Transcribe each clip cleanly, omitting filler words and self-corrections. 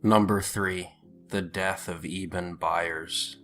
Number 3. The death of Eben Byers.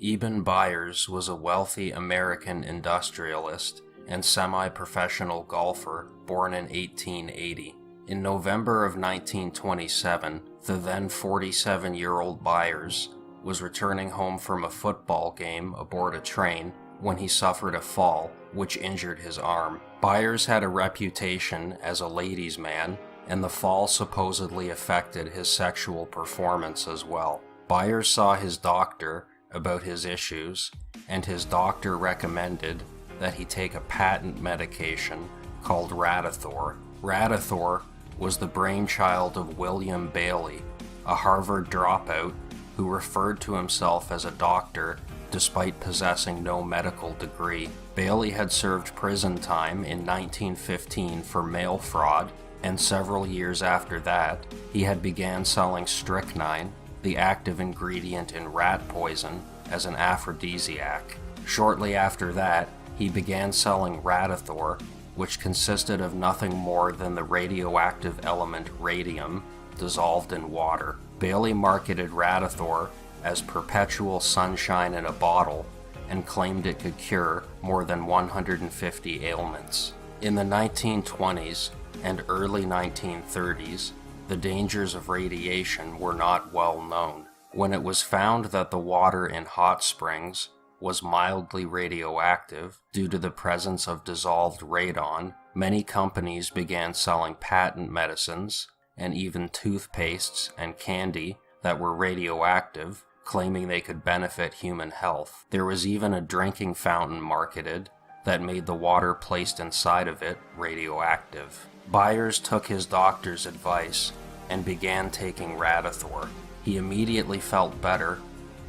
Eben Byers was a wealthy American industrialist and semi-professional golfer born in 1880. In November of 1927, the then 47-year-old Byers was returning home from a football game aboard a train when he suffered a fall, which injured his arm. Byers had a reputation as a ladies' man, and the fall supposedly affected his sexual performance as well. Byers saw his doctor about his issues, and his doctor recommended that he take a patent medication called Radithor. Radithor was the brainchild of William Bailey, a Harvard dropout who referred to himself as a doctor despite possessing no medical degree. Bailey had served prison time in 1915 for mail fraud, and several years after that, he had began selling strychnine, the active ingredient in rat poison, as an aphrodisiac. Shortly after that, he began selling Radithor, which consisted of nothing more than the radioactive element radium dissolved in water. Bailey marketed Radithor as perpetual sunshine in a bottle and claimed it could cure more than 150 ailments. In the 1920s and early 1930s, the dangers of radiation were not well known. When it was found that the water in hot springs was mildly radioactive due to the presence of dissolved radon, many companies began selling patent medicines and even toothpastes and candy that were radioactive, claiming they could benefit human health. There was even a drinking fountain marketed that made the water placed inside of it radioactive. Byers took his doctor's advice and began taking Radithor. He immediately felt better,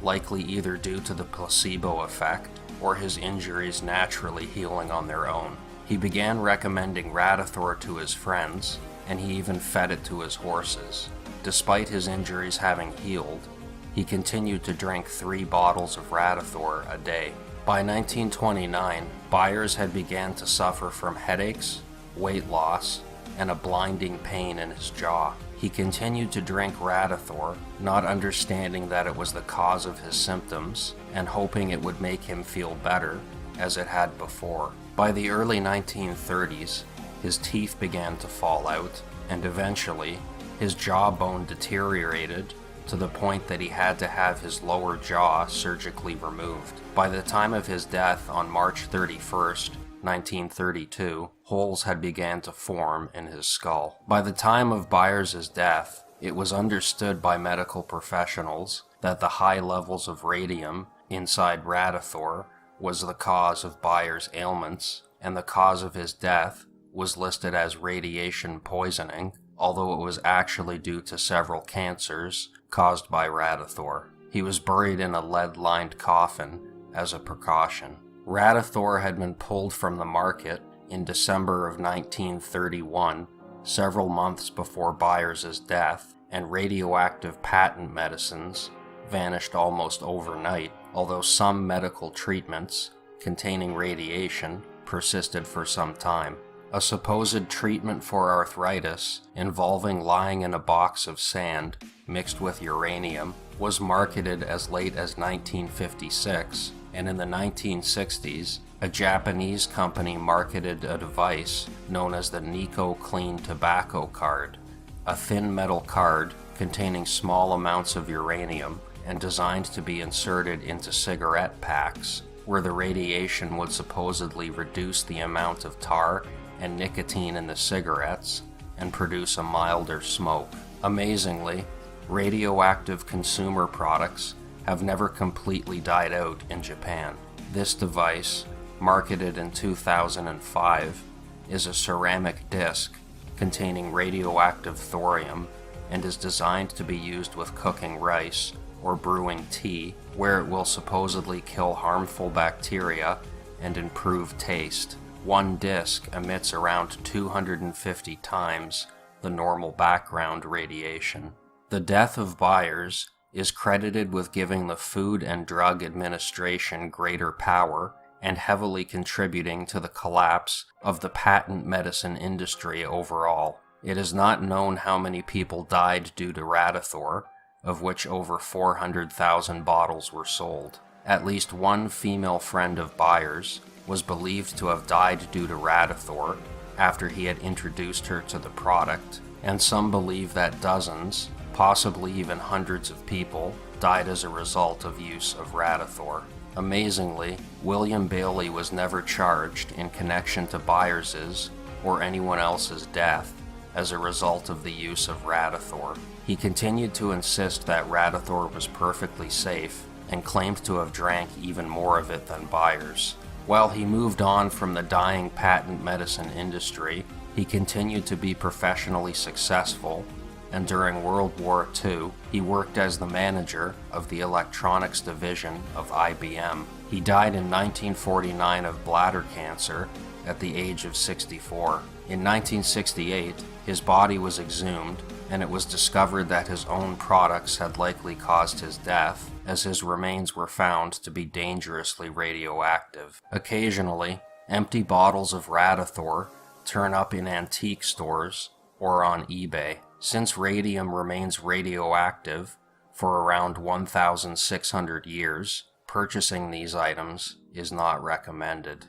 likely either due to the placebo effect or his injuries naturally healing on their own. He began recommending Radithor to his friends, and he even fed it to his horses. Despite his injuries having healed, he continued to drink 3 bottles of Radithor a day. By 1929, Byers had begun to suffer from headaches, weight loss, and a blinding pain in his jaw. He continued to drink Radithor, not understanding that it was the cause of his symptoms, and hoping it would make him feel better, as it had before. By the early 1930s, his teeth began to fall out, and eventually, his jawbone deteriorated to the point that he had to have his lower jaw surgically removed. By the time of his death on March 31st, 1932, holes had begun to form in his skull. By the time of Byers' death, it was understood by medical professionals that the high levels of radium inside Radithor was the cause of Byers' ailments, and the cause of his death was listed as radiation poisoning, although it was actually due to several cancers caused by Radithor. He was buried in a lead-lined coffin as a precaution. Radithor had been pulled from the market in December of 1931, several months before Byers' death, and radioactive patent medicines vanished almost overnight, although some medical treatments containing radiation persisted for some time. A supposed treatment for arthritis involving lying in a box of sand mixed with uranium was marketed as late as 1956, and in the 1960s, a Japanese company marketed a device known as the Nico Clean Tobacco Card, a thin metal card containing small amounts of uranium and designed to be inserted into cigarette packs, where the radiation would supposedly reduce the amount of tar and nicotine in the cigarettes and produce a milder smoke. Amazingly, radioactive consumer products have never completely died out in Japan. This device, marketed in 2005, is a ceramic disc containing radioactive thorium and is designed to be used with cooking rice or brewing tea, where it will supposedly kill harmful bacteria and improve taste. One disc emits around 250 times the normal background radiation. The death of Byers is credited with giving the Food and Drug Administration greater power and heavily contributing to the collapse of the patent medicine industry overall. It is not known how many people died due to Radithor, of which over 400,000 bottles were sold. At least one female friend of Byers was believed to have died due to Radithor after he had introduced her to the product, and some believe that dozens, possibly even hundreds of people, died as a result of use of Radithor. Amazingly, William Bailey was never charged in connection to Byers's or anyone else's death as a result of the use of Radithor. He continued to insist that Radithor was perfectly safe and claimed to have drank even more of it than Byers. While he moved on from the dying patent medicine industry, he continued to be professionally successful, and during World War II, he worked as the manager of the electronics division of IBM. He died in 1949 of bladder cancer at the age of 64. In 1968, his body was exhumed, and it was discovered that his own products had likely caused his death, as his remains were found to be dangerously radioactive. Occasionally, empty bottles of Radithor turn up in antique stores or on eBay. Since radium remains radioactive for around 1,600 years, purchasing these items is not recommended.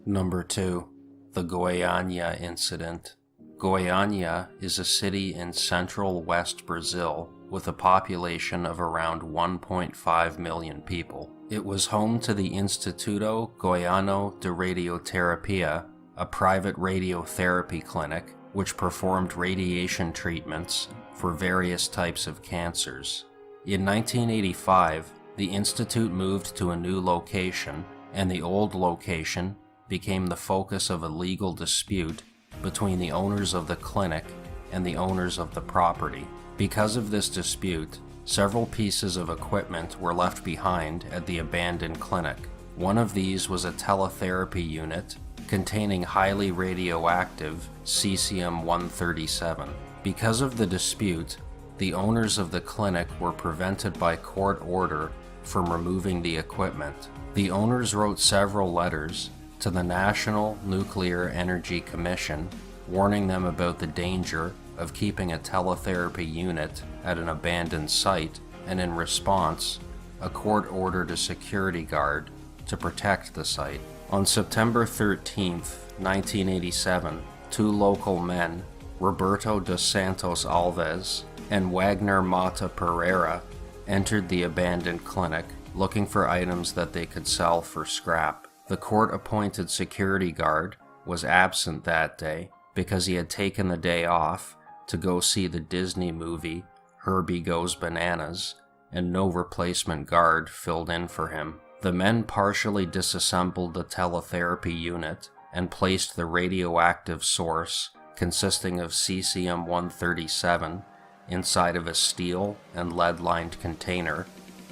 Number 2. The Goiânia Incident. Goiânia is a city in central West Brazil with a population of around 1.5 million people. It was home to the Instituto Goiano de Radioterapia, a private radiotherapy clinic which performed radiation treatments for various types of cancers. In 1985, the institute moved to a new location, and the old location became the focus of a legal dispute between the owners of the clinic and the owners of the property. Because of this dispute, several pieces of equipment were left behind at the abandoned clinic. One of these was a teletherapy unit containing highly radioactive cesium-137. Because of the dispute, the owners of the clinic were prevented by court order from removing the equipment. The owners wrote several letters to the National Nuclear Energy Commission, warning them about the danger of keeping a teletherapy unit at an abandoned site, and in response, a court ordered a security guard to protect the site. On September 13, 1987, two local men, Roberto dos Santos Alves and Wagner Mata Pereira, entered the abandoned clinic looking for items that they could sell for scrap. The court-appointed security guard was absent that day because he had taken the day off to go see the Disney movie Herbie Goes Bananas, and no replacement guard filled in for him. The men partially disassembled the teletherapy unit and placed the radioactive source, consisting of cesium-137, inside of a steel and lead-lined container,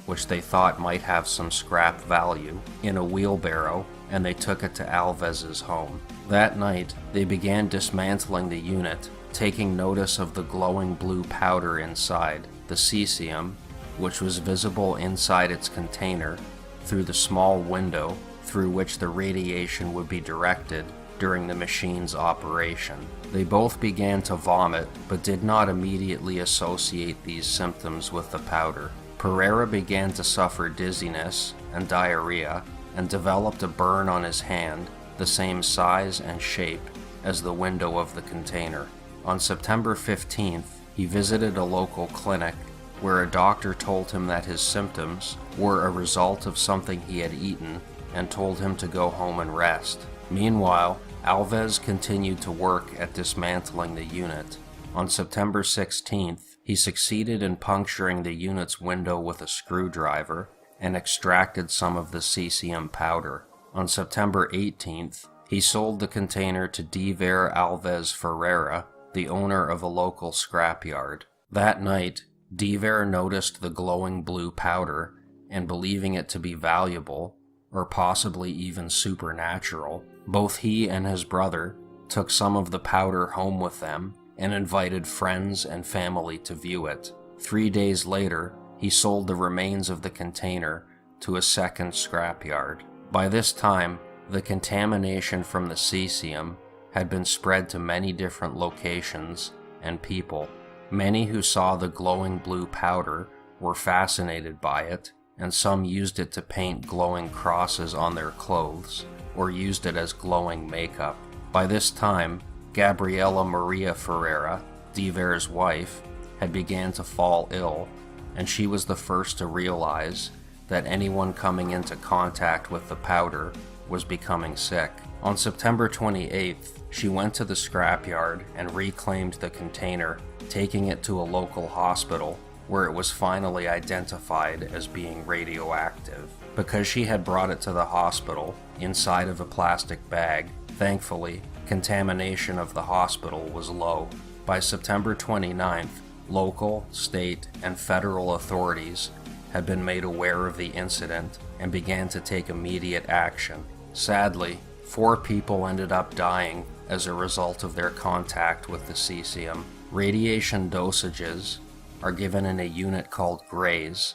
which they thought might have some scrap value, in a wheelbarrow, and they took it to Alves's home. That night, they began dismantling the unit, taking notice of the glowing blue powder inside, the cesium, which was visible inside its container, through the small window through which the radiation would be directed during the machine's operation. They both began to vomit, but did not immediately associate these symptoms with the powder. Pereira began to suffer dizziness and diarrhea, and developed a burn on his hand, the same size and shape as the window of the container. On September 15th, he visited a local clinic where a doctor told him that his symptoms were a result of something he had eaten and told him to go home and rest. Meanwhile, Alves continued to work at dismantling the unit. On September 16th, he succeeded in puncturing the unit's window with a screwdriver and extracted some of the cesium powder. On September 18th, he sold the container to David Alves Ferreira, the owner of a local scrapyard. That night, David noticed the glowing blue powder, and believing it to be valuable, or possibly even supernatural, both he and his brother took some of the powder home with them and invited friends and family to view it. 3 days later, he sold the remains of the container to a second scrapyard. By this time, the contamination from the cesium had been spread to many different locations and people. Many who saw the glowing blue powder were fascinated by it, and some used it to paint glowing crosses on their clothes, or used it as glowing makeup. By this time, Gabriela Maria Ferreira, Diver's wife, had begun to fall ill, and she was the first to realize that anyone coming into contact with the powder was becoming sick. On September 28th, she went to the scrapyard and reclaimed the container, taking it to a local hospital, where it was finally identified as being radioactive. Because she had brought it to the hospital inside of a plastic bag, thankfully, contamination of the hospital was low. By September 29th, local, state, and federal authorities had been made aware of the incident and began to take immediate action. Sadly, 4 people ended up dying as a result of their contact with the cesium. Radiation dosages are given in a unit called grays,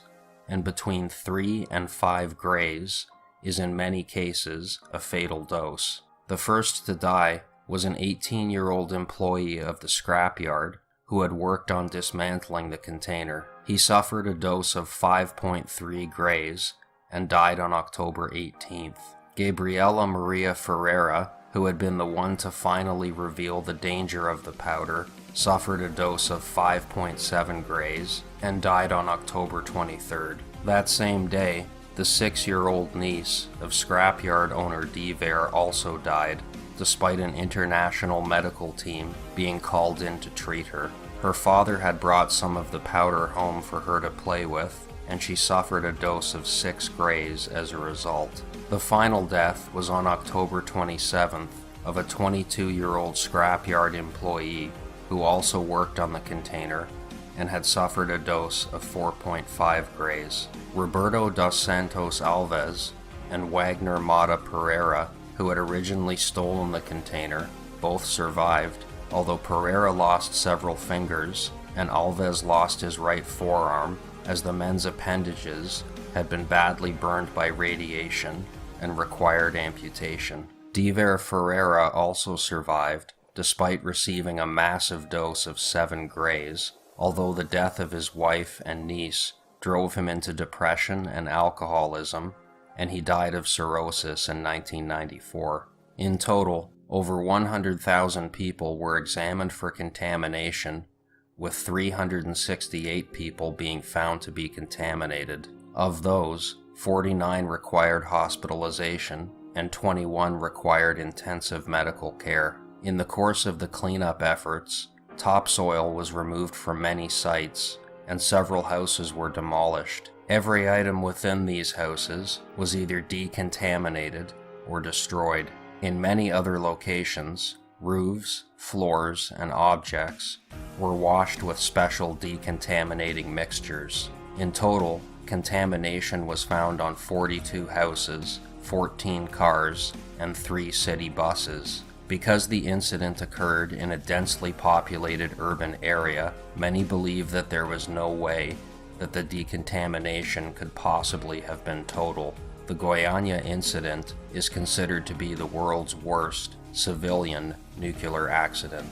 and between 3 and 5 grays is in many cases a fatal dose. The first to die was an 18-year-old employee of the scrapyard who had worked on dismantling the container. He suffered a dose of 5.3 grays and died on October 18th. Gabriela Maria Ferreira, who had been the one to finally reveal the danger of the powder, suffered a dose of 5.7 grays and died on October 23rd. That same day, the 6-year-old niece of scrapyard owner David also died, despite an international medical team being called in to treat her. Her father had brought some of the powder home for her to play with, and she suffered a dose of 6 grays as a result. The final death was on October 27th of a 22-year-old scrapyard employee who also worked on the container and had suffered a dose of 4.5 grays. Roberto dos Santos Alves and Wagner Mata Pereira, who had originally stolen the container, both survived, although Pereira lost several fingers and Alves lost his right forearm as the men's appendages had been badly burned by radiation and required amputation. David Ferreira also survived, despite receiving a massive dose of 7 grays, although the death of his wife and niece drove him into depression and alcoholism, and he died of cirrhosis in 1994. In total, over 100,000 people were examined for contamination, with 368 people being found to be contaminated. Of those, 49 required hospitalization and 21 required intensive medical care. In the course of the cleanup efforts, topsoil was removed from many sites, and several houses were demolished. Every item within these houses was either decontaminated or destroyed. In many other locations, roofs, floors, and objects were washed with special decontaminating mixtures. In total, contamination was found on 42 houses, 14 cars, and 3 city buses. Because the incident occurred in a densely populated urban area, many believe that there was no way that the decontamination could possibly have been total. The Goiânia incident is considered to be the world's worst civilian nuclear accident.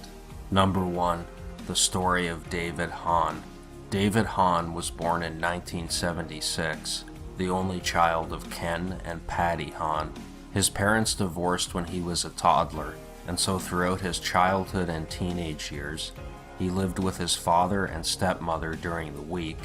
Number 1. The story of David Hahn. David Hahn was born in 1976, the only child of Ken and Patty Hahn. His parents divorced when he was a toddler, and so throughout his childhood and teenage years, he lived with his father and stepmother during the week,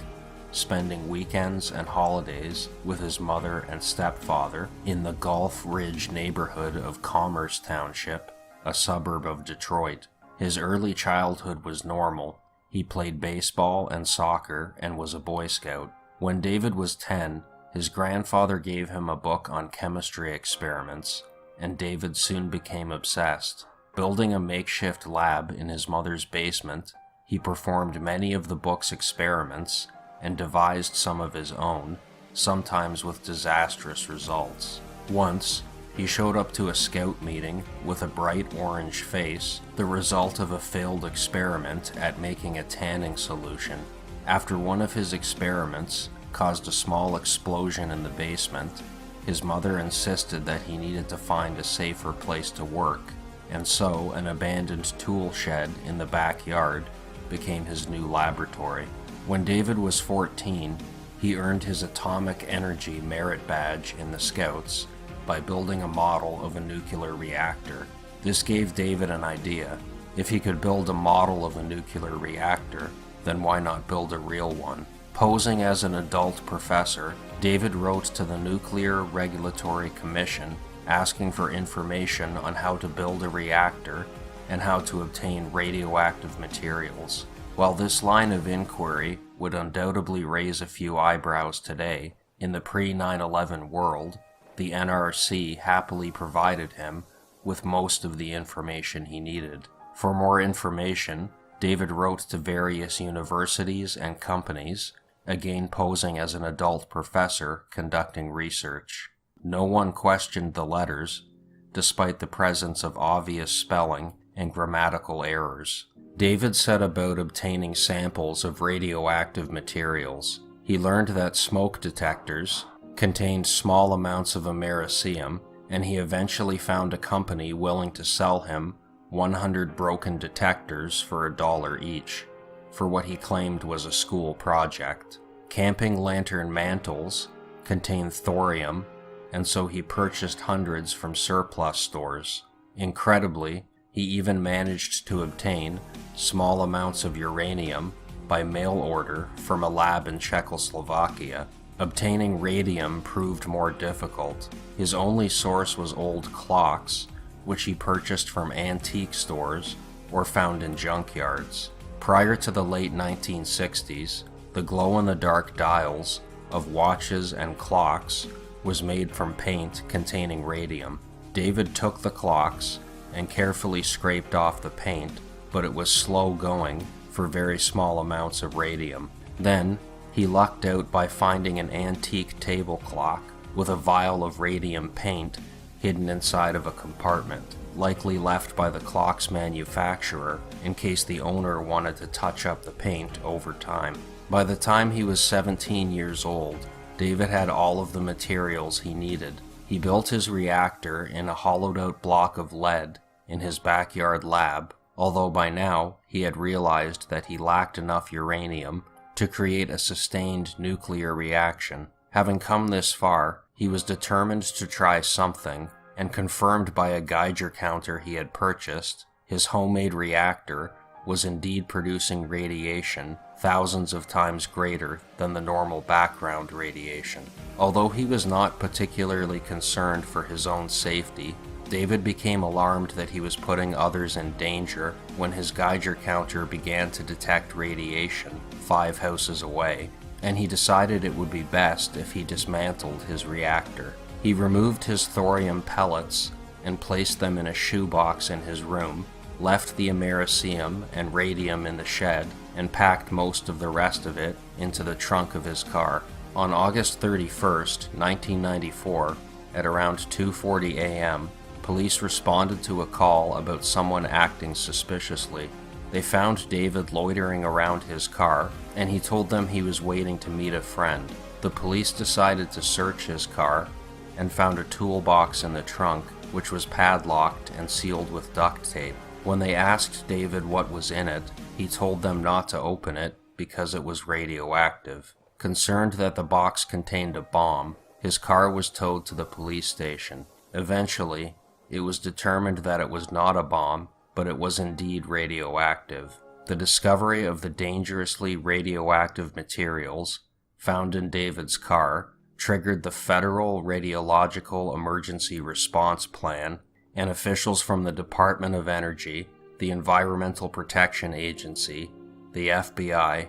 spending weekends and holidays with his mother and stepfather in the Gulf Ridge neighborhood of Commerce Township, a suburb of Detroit. His early childhood was normal. He played baseball and soccer and was a Boy Scout. When David was 10, his grandfather gave him a book on chemistry experiments, and David soon became obsessed. Building a makeshift lab in his mother's basement, he performed many of the book's experiments and devised some of his own, sometimes with disastrous results. Once, he showed up to a scout meeting with a bright orange face, the result of a failed experiment at making a tanning solution. After one of his experiments caused a small explosion in the basement, his mother insisted that he needed to find a safer place to work, and so an abandoned tool shed in the backyard became his new laboratory. When David was 14, he earned his Atomic Energy Merit Badge in the Scouts by building a model of a nuclear reactor. This gave David an idea. If he could build a model of a nuclear reactor, then why not build a real one? Posing as an adult professor, David wrote to the Nuclear Regulatory Commission asking for information on how to build a reactor and how to obtain radioactive materials. While this line of inquiry would undoubtedly raise a few eyebrows today, in the pre-9/11 world, the NRC happily provided him with most of the information he needed. For more information, David wrote to various universities and companies, again posing as an adult professor conducting research. No one questioned the letters, despite the presence of obvious spelling and grammatical errors. David set about obtaining samples of radioactive materials. He learned that smoke detectors contained small amounts of americium, and he eventually found a company willing to sell him 100 broken detectors for $1 each, for what he claimed was a school project. Camping lantern mantles contained thorium, and so he purchased hundreds from surplus stores. Incredibly, he even managed to obtain small amounts of uranium by mail order from a lab in Czechoslovakia. Obtaining radium proved more difficult. His only source was old clocks, which he purchased from antique stores or found in junkyards. Prior to the late 1960s, the glow-in-the-dark dials of watches and clocks was made from paint containing radium. David took the clocks and carefully scraped off the paint, but it was slow going for very small amounts of radium. Then, he lucked out by finding an antique table clock with a vial of radium paint hidden inside of a compartment, likely left by the clock's manufacturer in case the owner wanted to touch up the paint over time. By the time he was 17 years old, David had all of the materials he needed. He built his reactor in a hollowed-out block of lead in his backyard lab, although by now he had realized that he lacked enough uranium to create a sustained nuclear reaction. Having come this far, he was determined to try something, and confirmed by a Geiger counter he had purchased, his homemade reactor was indeed producing radiation thousands of times greater than the normal background radiation. Although he was not particularly concerned for his own safety, David became alarmed that he was putting others in danger when his Geiger counter began to detect radiation 5 houses away, and he decided it would be best if he dismantled his reactor. He removed his thorium pellets and placed them in a shoebox in his room, left the americium and radium in the shed, and packed most of the rest of it into the trunk of his car. On August 31st, 1994, at around 2:40 a.m., police responded to a call about someone acting suspiciously. They found David loitering around his car, and he told them he was waiting to meet a friend. The police decided to search his car and found a toolbox in the trunk, which was padlocked and sealed with duct tape. When they asked David what was in it, he told them not to open it because it was radioactive. Concerned that the box contained a bomb, his car was towed to the police station. Eventually, it was determined that it was not a bomb, but it was indeed radioactive. The discovery of the dangerously radioactive materials found in David's car triggered the Federal Radiological Emergency Response Plan, and officials from the Department of Energy, the Environmental Protection Agency, the FBI,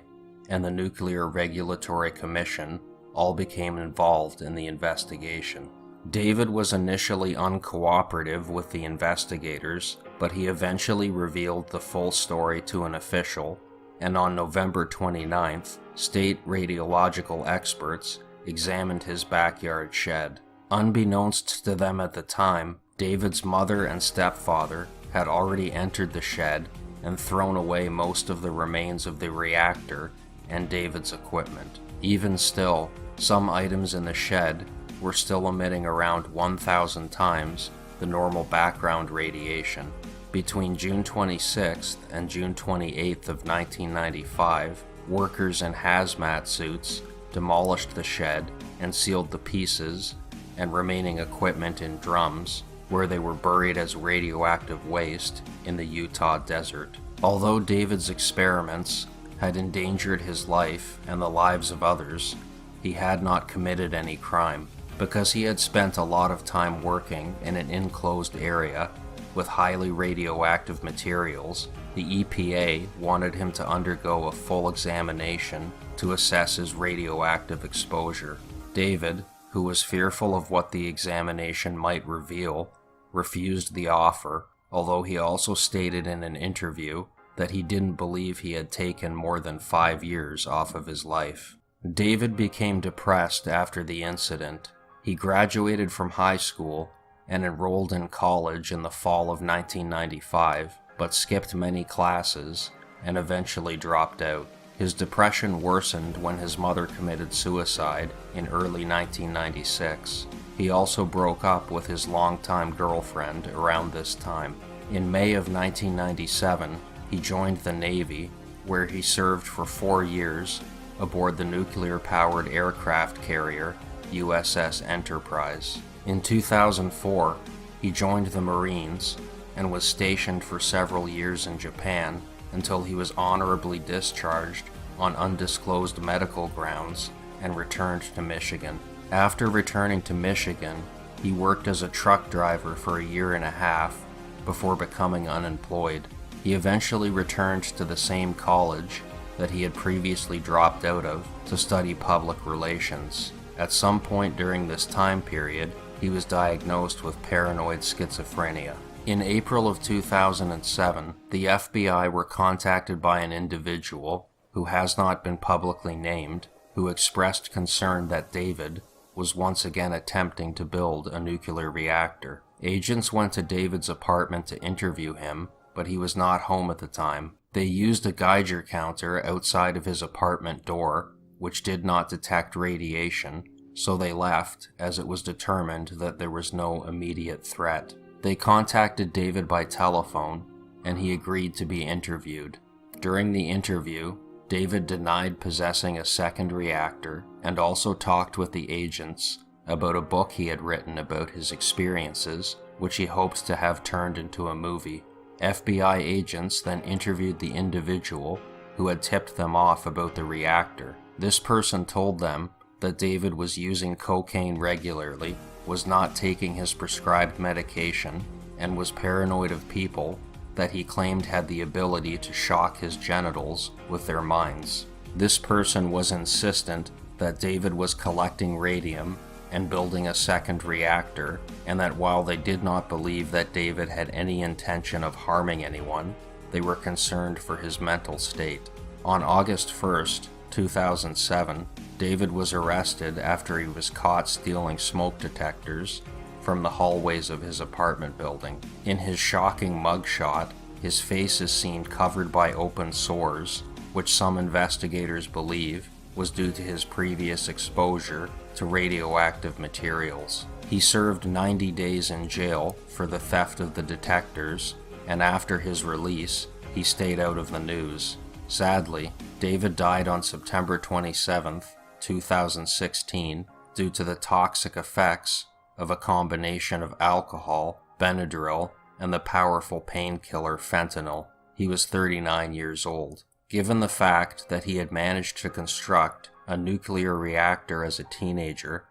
and the Nuclear Regulatory Commission all became involved in the investigation. David was initially uncooperative with the investigators, but he eventually revealed the full story to an official, and on November 29th, state radiological experts examined his backyard shed. Unbeknownst to them at the time, David's mother and stepfather had already entered the shed and thrown away most of the remains of the reactor and David's equipment. Even still, some items in the shed were still emitting around 1,000 times the normal background radiation. Between June 26th and June 28th of 1995, workers in hazmat suits demolished the shed and sealed the pieces and remaining equipment in drums, where they were buried as radioactive waste in the Utah desert. Although David's experiments had endangered his life and the lives of others, he had not committed any crime. Because he had spent a lot of time working in an enclosed area with highly radioactive materials, the EPA wanted him to undergo a full examination to assess his radioactive exposure. David, who was fearful of what the examination might reveal, refused the offer, although he also stated in an interview that he didn't believe he had taken more than 5 years off of his life. David became depressed after the incident. He graduated from high school and enrolled in college in the fall of 1995, but skipped many classes and eventually dropped out. His depression worsened when his mother committed suicide in early 1996. He also broke up with his longtime girlfriend around this time. In May of 1997, he joined the Navy, where he served for 4 years aboard the nuclear-powered aircraft carrier USS Enterprise. In 2004, he joined the Marines and was stationed for several years in Japan until he was honorably discharged on undisclosed medical grounds and returned to Michigan. After returning to Michigan, he worked as a truck driver for a year and a half before becoming unemployed. He eventually returned to the same college that he had previously dropped out of to study public relations. At some point during this time period, he was diagnosed with paranoid schizophrenia. In April of 2007, the FBI were contacted by an individual who has not been publicly named, who expressed concern that David was once again attempting to build a nuclear reactor. Agents went to David's apartment to interview him, but he was not home at the time. They used a Geiger counter outside of his apartment door, which did not detect radiation, so they left as it was determined that there was no immediate threat. They contacted David by telephone, and he agreed to be interviewed. During the interview, David denied possessing a second reactor and also talked with the agents about a book he had written about his experiences, which he hoped to have turned into a movie. FBI agents then interviewed the individual who had tipped them off about the reactor. This person told them that David was using cocaine regularly, was not taking his prescribed medication, and was paranoid of people that he claimed had the ability to shock his genitals with their minds. This person was insistent that David was collecting radium and building a second reactor, and that while they did not believe that David had any intention of harming anyone, they were concerned for his mental state. On August 1st, 2007, David was arrested after he was caught stealing smoke detectors from the hallways of his apartment building. In his shocking mugshot, his face is seen covered by open sores, which some investigators believe was due to his previous exposure to radioactive materials. He served 90 days in jail for the theft of the detectors, and after his release, he stayed out of the news. Sadly, David died on September 27, 2016, due to the toxic effects of a combination of alcohol, Benadryl, and the powerful painkiller fentanyl. He was 39 years old. Given the fact that he had managed to construct a nuclear reactor as a teenager,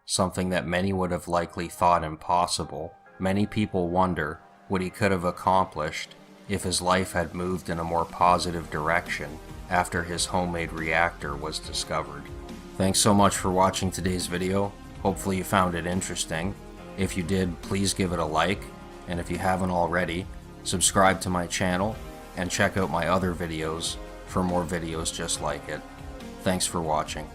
something that many would have likely thought impossible, many people wonder what he could have accomplished if his life had moved in a more positive direction after his homemade reactor was discovered. Thanks so much for watching today's video. Hopefully you found it interesting. If you did, please give it a like, and if you haven't already, subscribe to my channel and check out my other videos for more videos just like it. Thanks for watching.